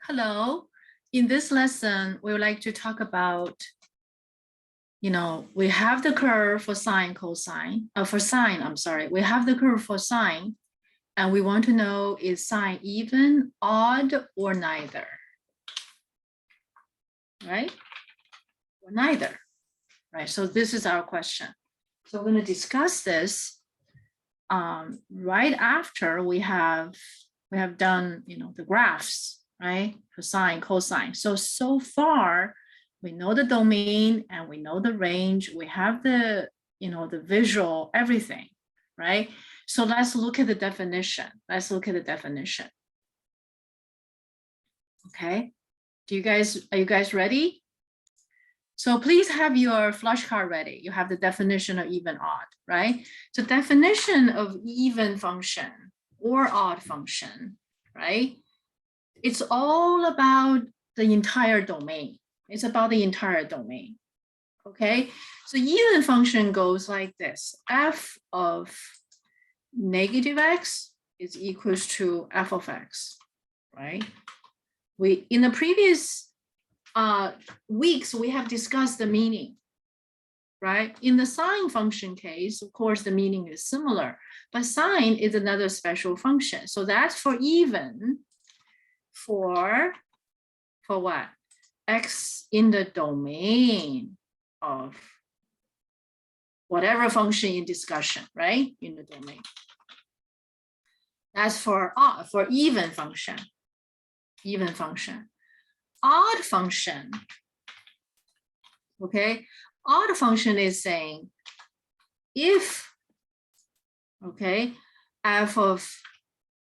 Hello. In this lesson, we would like to talk about, we have the curve for sine, cosine, for sine, I'm sorry. We have the curve for sine, and we want to know is sine even, odd, or neither, right? Or neither, right? So this is our question. So we're going to discuss this right after we have done, the graphs, right? For sine, cosine. So far, we know the domain and we know the range. We have the, the visual, everything, right? So let's look at the definition. Okay. Are you guys ready? So please have your flashcard ready. You have the definition of even, odd, right? So definition of even function or odd function, right? It's all about the entire domain. It's about the entire domain, okay? So even function goes like this. F of negative x is equals to f of x, right? In the previous weeks, we have discussed the meaning, right? In the sine function case, of course, the meaning is similar, but sine is another special function. So that's for even, for what? X in the domain of whatever function in discussion, right? In the domain. That's for even function. Odd function, okay? Odd function is saying if, okay, f of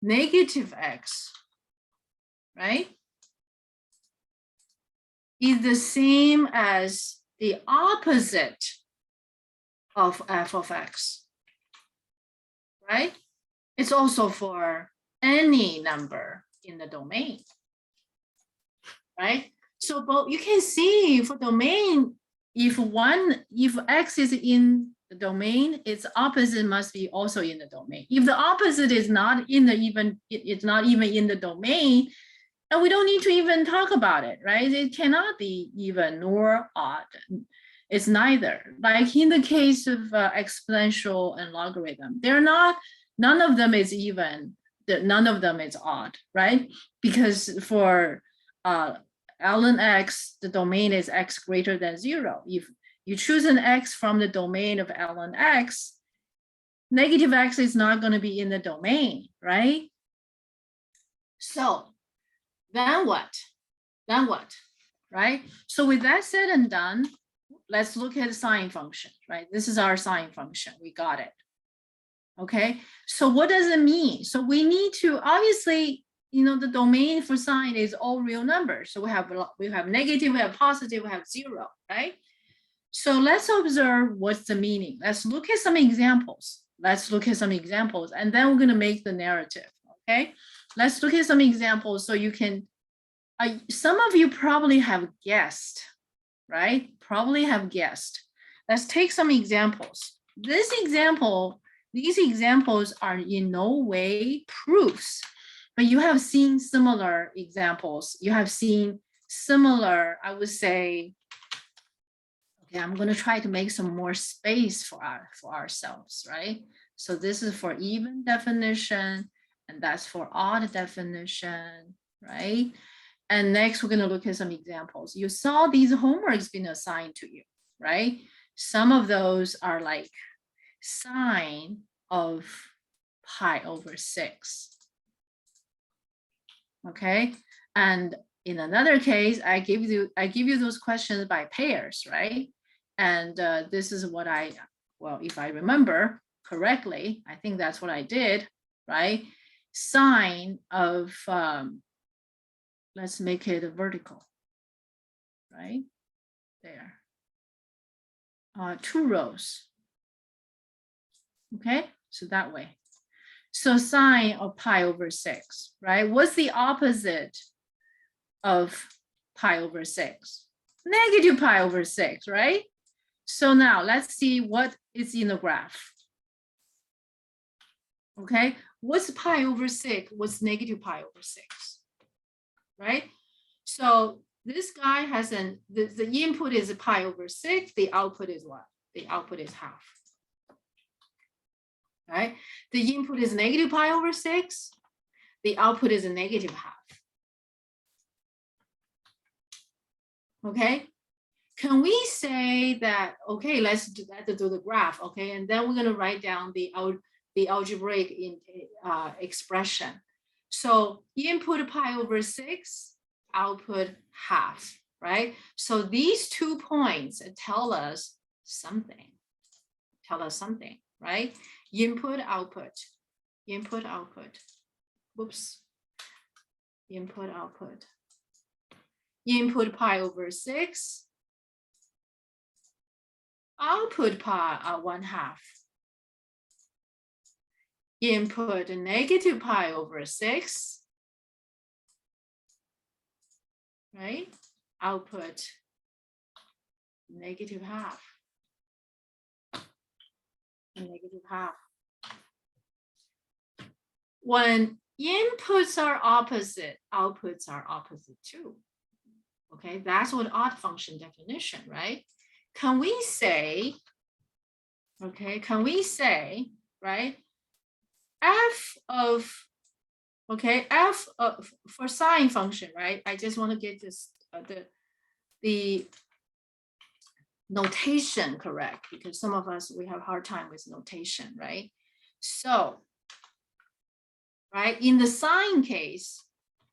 negative x, right, is the same as the opposite of f of x, right? It's also for any number in the domain, right? So both, you can see for domain, if x is in the domain, its opposite must be also in the domain. If the opposite is not in the it's not even in the domain, and we don't need to even talk about it, right? It cannot be even nor odd. It's neither. Like in the case of exponential and logarithm, none of them is even, none of them is odd, right? Because for ln x, the domain is x greater than 0. If you choose an x from the domain of ln x, negative x is not going to be in the domain, right? So then what, right? So with that said and done, let's look at the sine function, right? This is our sine function. We got it. Okay, so what does it mean? So we need to, obviously, the domain for sine is all real numbers. So we have negative, we have positive, we have 0, right? So let's observe what's the meaning. Let's look at some examples. And then we're going to make the narrative, okay? Let's look at some examples so you can, some of you probably have guessed, right? Let's take some examples. These examples are in no way proofs, but you have seen similar examples. You have seen similar, I would say, okay, I'm going to try to make some more space for ourselves, right? So this is for even definition, and that's for odd definition, right? And next, we're going to look at some examples. You saw these homeworks being assigned to you, right? Some of those are like sine of pi over 6. Okay, and in another case, I give you those questions by pairs, right? And this is what if I remember correctly, I think that's what I did, right? Sine of let's make it a vertical, right? There. 2 rows. Okay, so that way. So sine of pi over 6, right? What's the opposite of pi over 6? Negative pi over 6, right? So now let's see what is in the graph. Okay, what's pi over 6? What's negative pi over 6? Right? So this guy has the input is pi over 6, the output is what? The output is half. Right? The input is negative pi over 6, the output is a negative half. Okay? Can we say that, okay, let's do the graph, okay? And then we're gonna write down the algebraic expression. So input pi over 6, output half, right? So these 2 points tell us something. Right? Input, output, whoops, input, output. Input pi over 6, output pi 1/2. Input negative pi over 6, right? Output negative half. Negative half. When inputs are opposite, outputs are opposite too. Okay, that's what odd function definition, right? Can we say, okay, right, f of, okay, f of, for sine function, right? I just want to get this, the notation correct, because some of us, we have a hard time with notation, right? So, right, in the sine case,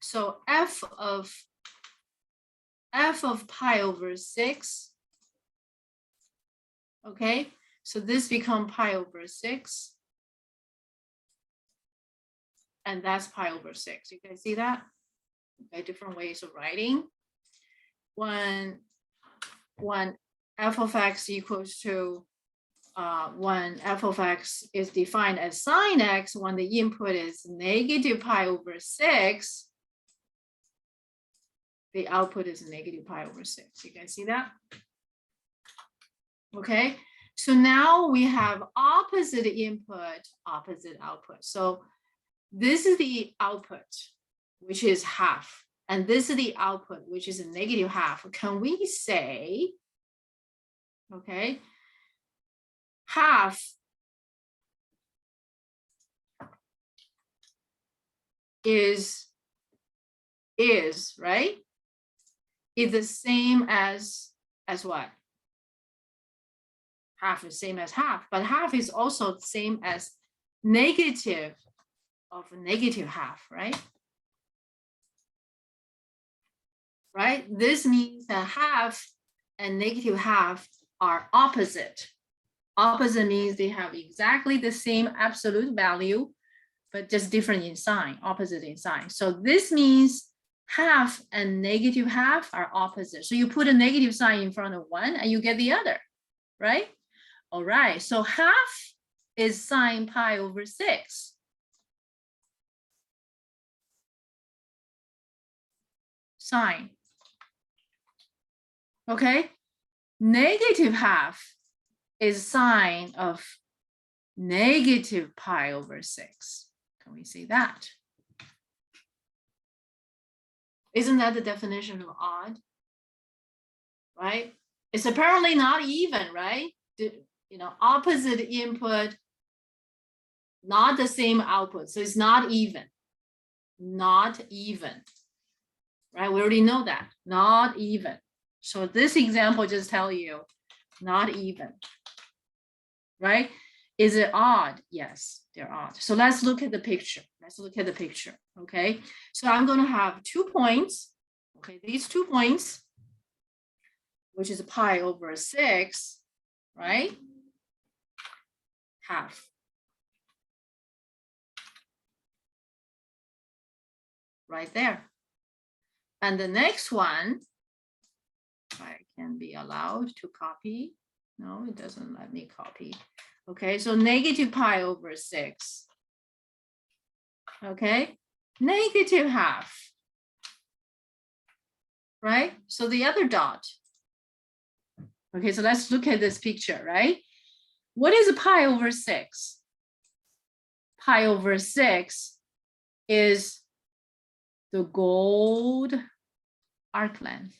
so f of pi over 6, okay? So this becomes pi over 6, and that's pi over 6. You guys see that? Okay, different ways of writing. When f of x equals to, when f of x is defined as sine x, when the input is negative pi over 6, the output is negative pi over 6. You guys see that? Okay, so now we have opposite input, opposite output. So this is the output, which is half, and this is the output, which is a negative half. Can we say, okay, half is right, is the same as what? Half is same as half, but half is also the same as negative of a negative half, right? Right? This means that half and negative half are opposite. Opposite means they have exactly the same absolute value, but just different in sign, opposite in sign. So this means half and negative half are opposite. So you put a negative sign in front of one and you get the other, right? All right, so half is sine pi over 6. Sine. Okay, negative half is sine of negative pi over 6. Can we see that? Isn't that the definition of odd? Right? It's apparently not even, right? You know, opposite input, not the same output. So it's not even. Not even. Right? We already know that. Not even. So this example just tell you not even. Right? Is it odd? Yes, they're odd. So let's look at the picture. Let's look at the picture. Okay. So I'm going to have 2 points. Okay, these 2 points, which is pi over 6, right? Half. Right there. And the next one, I can be allowed to copy. No, it doesn't let me copy. Okay, so negative pi over 6. Okay, negative half. Right? So the other dot. Okay, so let's look at this picture, right? What is a pi over 6? Pi over 6 is the gold arc length,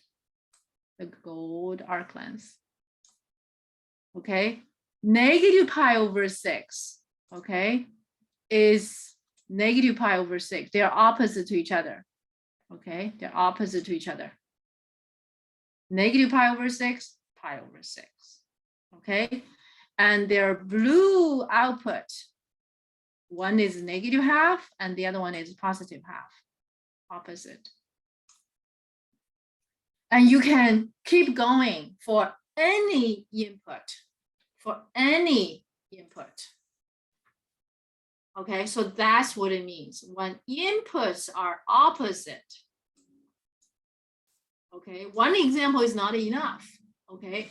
the gold arc length. Okay, negative pi over 6, okay, is negative pi over 6. They are opposite to each other. Okay, they're opposite to each other. Negative pi over 6, pi over 6. Okay, and their blue output, one is negative half and the other one is positive half, opposite. And you can keep going for any input, Okay, so that's what it means. When inputs are opposite, okay, one example is not enough, okay?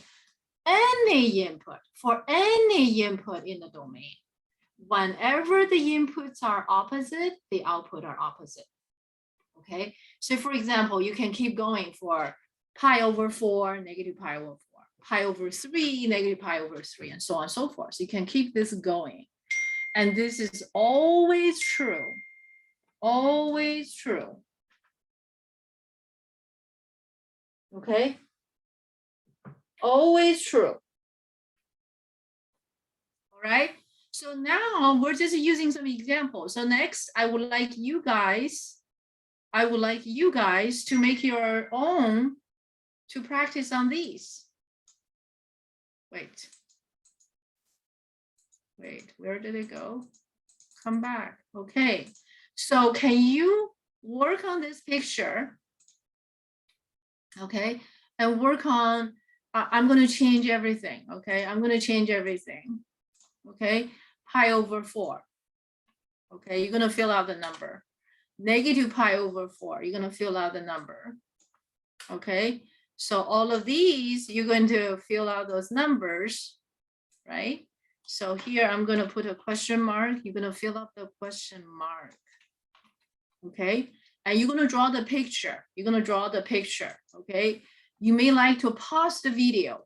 Any input, for any input in the domain, whenever the inputs are opposite, the output are opposite, okay? So for example, you can keep going for pi over 4, negative pi over 4, pi over 3, negative pi over 3, and so on and so forth. So you can keep this going. And this is always true, always true. Okay? Always true. All right? So now we're just using some examples. So next, I would like you guys to make your own, to practice on these. Wait, where did it go? Come back. Okay. So can you work on this picture? Okay. And work on, I'm going to change everything. Okay. I'm going to change everything. Okay. Pi over 4. Okay. You're going to fill out the number. Negative pi over 4. You're going to fill out the number. Okay. So all of these, you're going to fill out those numbers, right? So here I'm going to put a question mark. You're going to fill up the question mark. Okay. And you're going to draw the picture. You're going to draw the picture. Okay. You may like to pause the video.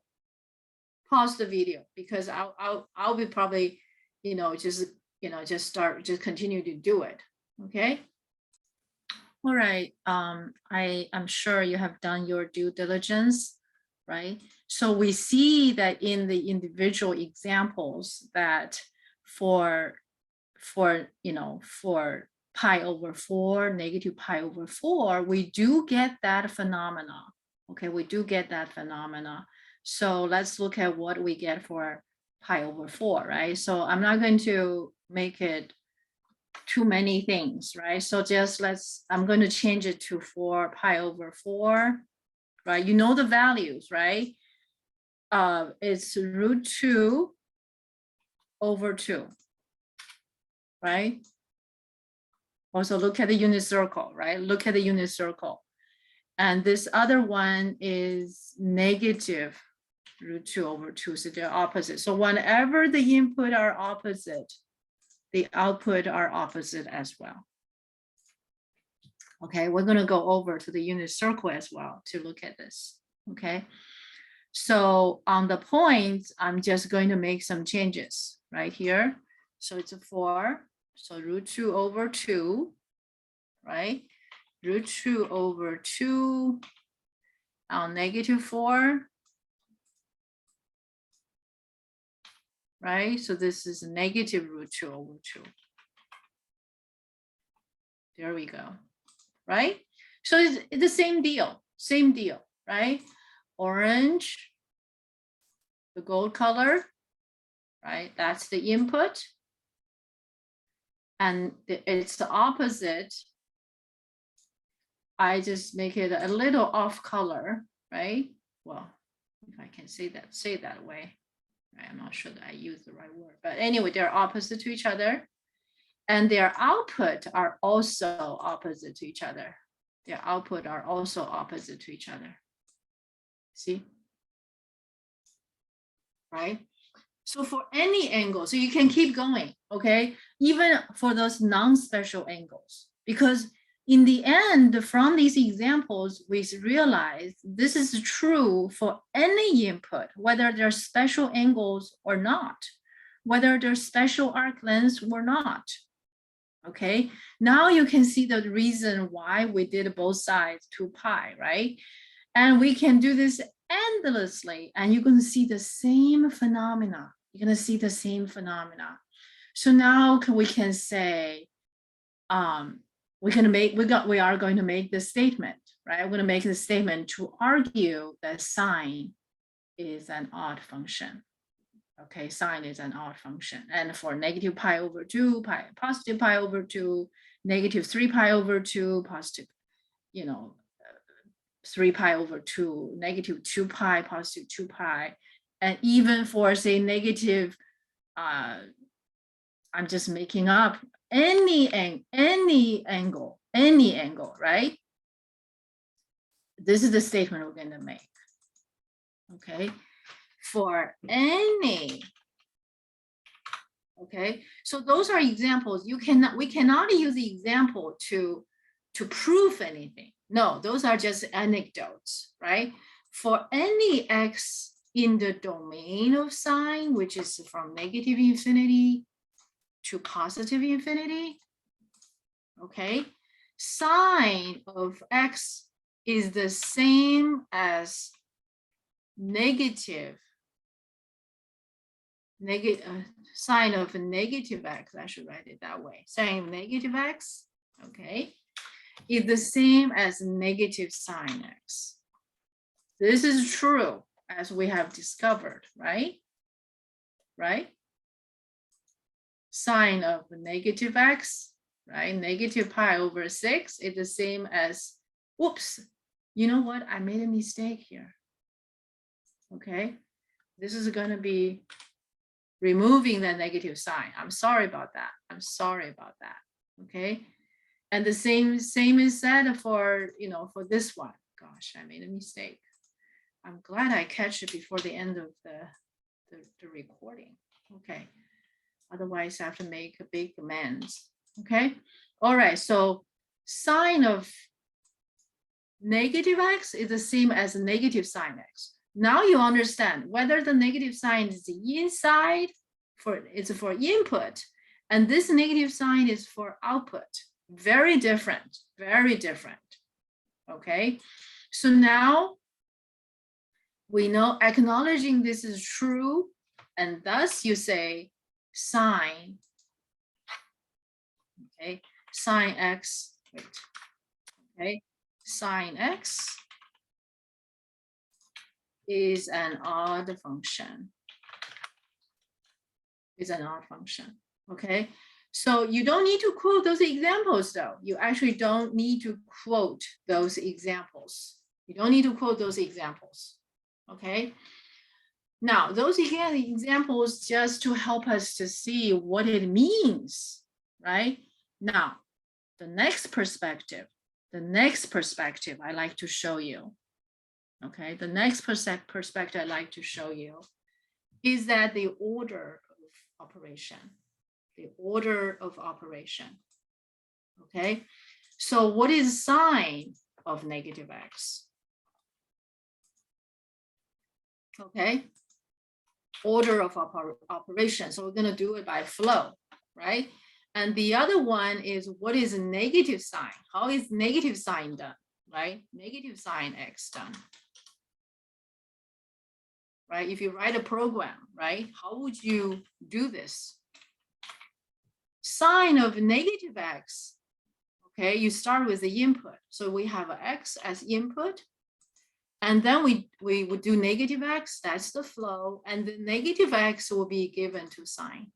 Pause the video because I'll be probably, just continue to do it. Okay. All right. I'm sure you have done your due diligence, right? So we see that in the individual examples that for pi over 4, negative pi over 4, we do get that phenomena. Okay, we do get that phenomena. So let's look at what we get for pi over 4, right? So I'm not going to make it too many things, right? So just I'm going to change it to 4 pi over 4, right? You know the values, right? It's root 2 over 2, right? Also look at the unit circle, right? Look at the unit circle. And this other one is negative root 2 over 2, so they're opposite. So whenever the input are opposite, the output are opposite as well. Okay, we're going to go over to the unit circle as well to look at this. Okay, so on the points, I'm just going to make some changes right here. So it's a 4, so root 2 over 2, right? Root 2 over 2 on negative 4, right? So this is negative root 2 over 2. There we go, right? So it's the same deal, right? Orange, the gold color, right? That's the input. And it's the opposite. I just make it a little off color, right? Well, if I can say that way. I'm not sure that I use the right word, but anyway, they're opposite to each other. And their output are also opposite to each other. Their output are also opposite to each other. See? Right? So for any angle, so you can keep going, okay? Even for those non-special angles, because in the end, from these examples, we realize this is true for any input, whether they're special angles or not, whether they're special arc lengths or not. Okay, now you can see the reason why we did both sides 2 pi, right? And we can do this endlessly, and you're going to see the same phenomena. You're going to see the same phenomena. So now we can say, we are going to make this statement, right? We're going to make the statement to argue that sine is an odd function. Okay, sine is an odd function. And for negative pi over 2, positive pi over 2, negative 3 pi over 2, positive, 3 pi over 2, negative 2 pi, positive 2 pi. And even for, say, negative, I'm just making up any angle, right? This is the statement we're going to make. Okay, for any. Okay, so those are examples. We cannot use the example to prove anything. No, those are just anecdotes, right? For any x in the domain of sine, which is from negative infinity to positive infinity, okay, sine of x is the same as sine of negative x, I should write it that way. Sine of negative x, okay, is the same as negative sine x. This is true, as we have discovered, right? Right? Sine of negative x, right? Negative pi over 6 is the same as, whoops, you know what? I made a mistake here. Okay, this is going to be removing the negative sign. I'm sorry about that. Okay, and the same is said for, for this one. Gosh, I made a mistake. I'm glad I catch it before the end of the recording. Okay, otherwise I have to make a big amends. Okay, all right, so sine of negative x is the same as negative sine x. Now you understand whether the negative sign is inside it's for input, and this negative sign is for output. Very different, very different. Okay, so now we know, acknowledging this is true, and thus you say sine, okay, sine x, wait, okay, sine x is an odd function. Okay, so you don't need to quote those examples though. You actually don't need to quote those examples. Okay, now those again examples just to help us to see what it means, right? Now the next perspective I like to show you. Okay, the next perspective I'd like to show you is that the order of operation. Okay, so what is sine of negative x? Okay, order of operation. So we're going to do it by flow, right? And the other one is, what is negative sine? How is negative sine done, right? Negative sine x done. Right? If you write a program, right? How would you do this? Sine of negative x, okay, you start with the input. So we have x as input, and then we would do negative x, that's the flow, and the negative x will be given to sine.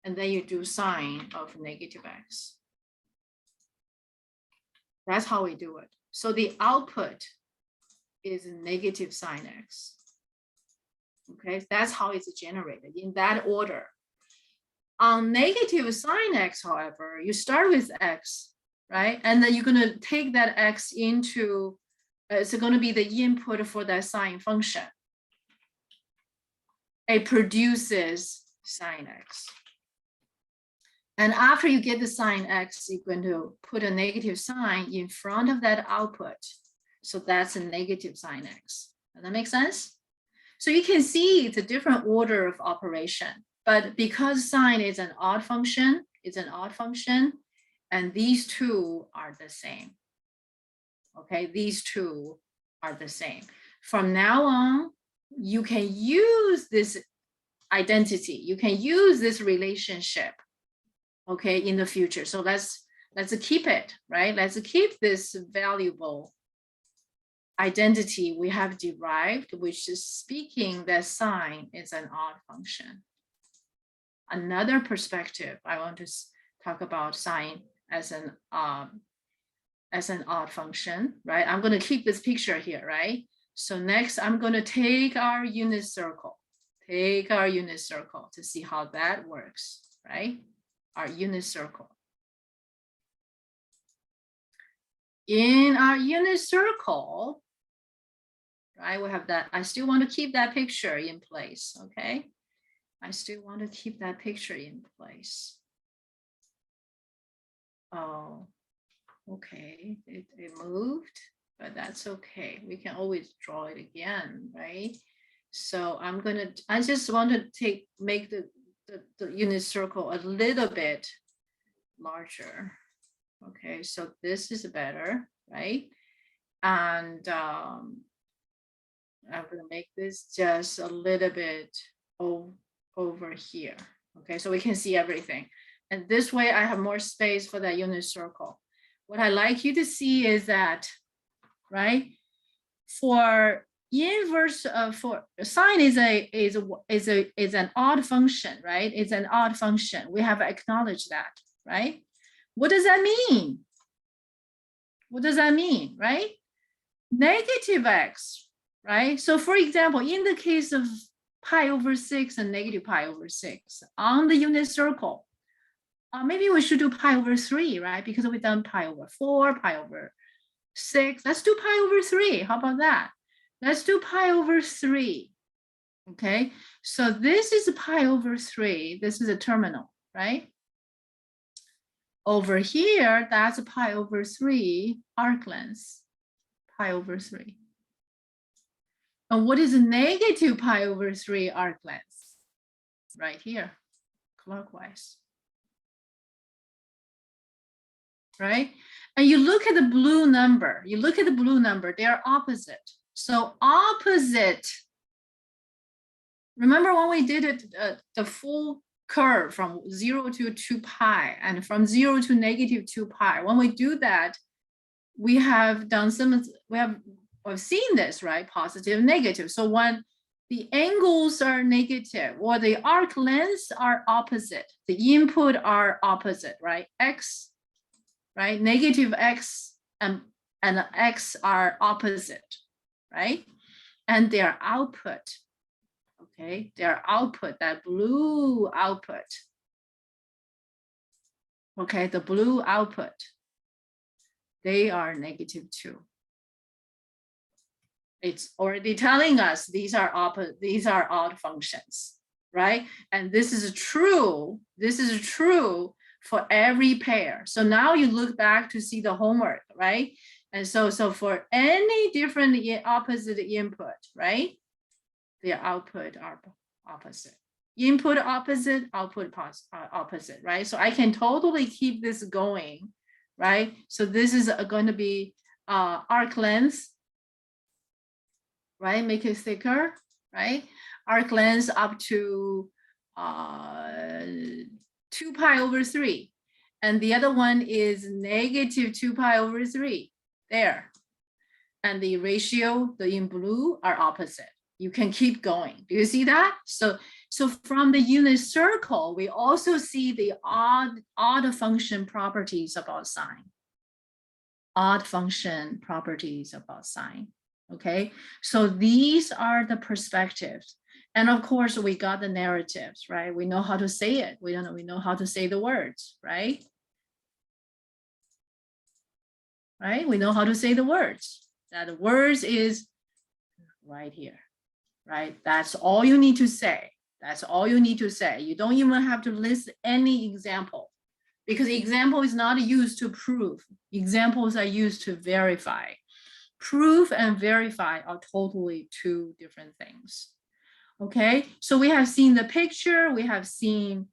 And then you do sine of negative x. That's how we do it. So the output is negative sine x. Okay, that's how it's generated in that order. On negative sine x, however, you start with x, right? And then you're going to take that x into, it's going to be the input for that sine function. It produces sine x. And after you get the sine x, you're going to put a negative sign in front of that output. So that's a negative sine x. Does that make sense? So you can see it's a different order of operation, but because sine is an odd function, is an odd function, and these two are the same. Okay, these two are the same. From now on, you can use this identity, you can use this relationship, okay, in the future. So let's keep it, right? Let's keep this valuable identity we have derived, which is speaking that sine is an odd function. Another perspective, I want to talk about sine as an odd function, right? I'm going to keep this picture here, right? So next, I'm going to take our unit circle to see how that works, right? Our unit circle. In our unit circle, right, we have that. I still want to keep that picture in place, okay? I still want to keep that picture in place. Oh, okay, it moved, but that's okay. We can always draw it again, right? So I just want to make the unit circle a little bit larger. Okay, so this is better, right? And I'm gonna make this just a little bit over here. Okay, so we can see everything. And this way I have more space for that unit circle. What I like you to see is that, right? For inverse, for sine is an odd function, right? It's an odd function. We have acknowledged that, right? What does that mean? What does that mean, right? Negative x, right? So for example, in the case of pi over 6 and negative pi over 6 on the unit circle, maybe we should do pi over 3, right? Because we've done pi over 4, pi over 6. Let's do pi over 3. How about that? Let's do pi over 3. Okay, so this is pi over 3. This is a terminal, right? Over here, that's pi over 3 arc length, pi over 3. And what is negative pi over 3 arc length? Right here, clockwise. Right? And you look at the blue number, they are opposite. So opposite, remember when we did it, the full curve from 0 to 2 pi and from 0 to negative 2 pi. When we do that, we have done we've seen this, right? Positive, negative. So when the angles are negative or the arc lengths are opposite, the input are opposite, right? X, right? Negative x and x are opposite, right? And their output, okay, their output, that blue output, okay, the blue output, they are -2. It's already telling us these are odd functions, right? And this is true for every pair. So now you look back to see the homework, right? And so for any different opposite input, right? Their output are opposite. Input opposite, output opposite, right? So I can totally keep this going, right? So this is going to be arc length, right? Make it thicker, right? Arc length up to 2 pi over 3. And the other one is -2 pi over 3, there. And the ratio, the in blue, are opposite. You can keep going. Do you see that? So from the unit circle, we also see the odd function properties about sine. Odd function properties about sine. Okay, so these are the perspectives. And of course, we got the narratives, right? We know how to say it. We know how to say the words, right? Right? We know how to say the words. That the words is right here, right? That's all you need to say. That's all you need to say. You don't even have to list any example, because the example is not used to prove. Examples are used to verify. Prove and verify are totally two different things. Okay, so we have seen the picture, we have seen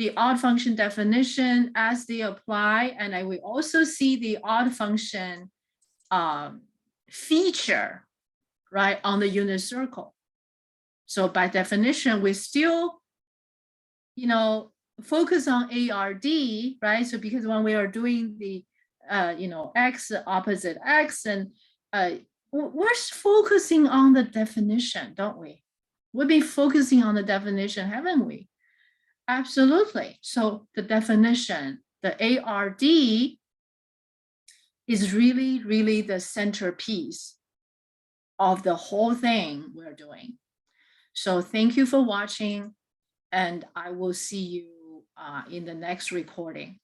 the odd function definition as they apply, and I will also see the odd function feature, right, on the unit circle. So by definition, we still, focus on ARD, right? So because when we are doing the, X opposite X, and we're focusing on the definition, don't we? We've been focusing on the definition, haven't we? Absolutely. So the definition, the ARD, is really, really the centerpiece of the whole thing we're doing. So thank you for watching, and I will see you in the next recording.